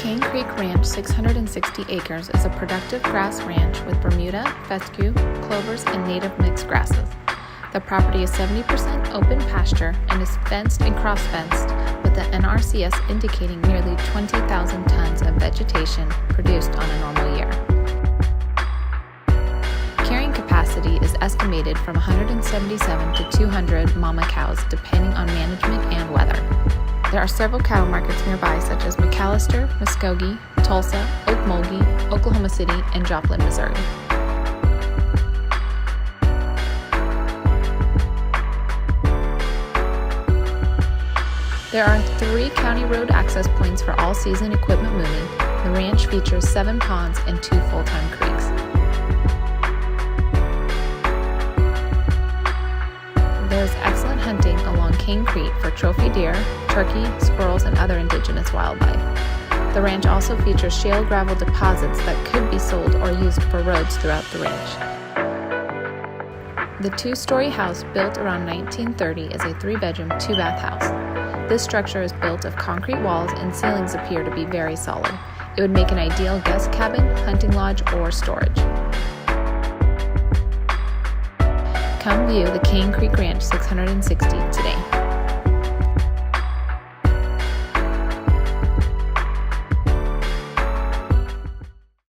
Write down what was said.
Cane Creek Ranch 660 acres is a productive grass ranch with Bermuda, Fescue, Clovers, and Native mixed grasses. The property is 70% open pasture and is fenced and cross-fenced, with the NRCS indicating nearly 20,000 tons of vegetation produced on a normal year. Carrying capacity is estimated from 177 to 200 mama cows depending on management and weather. There are several cattle markets nearby such as McAllister, Muskogee, Tulsa, Okmulgee, Oklahoma City, and Joplin, Missouri. There are 3 county road access points for all season equipment moving. The ranch features 7 ponds and 2 full-time creeks. There is excellent hunting along Cane Creek for trophy deer, turkey, squirrels, and other indigenous wildlife. The ranch also features shale gravel deposits that could be sold or used for roads throughout the ranch. The 2-story house built around 1930 is a 3-bedroom, 2-bath house. This structure is built of concrete walls and ceilings appear to be very solid. It would make an ideal guest cabin, hunting lodge, or storage. Come view the Cane Creek Ranch 660 today.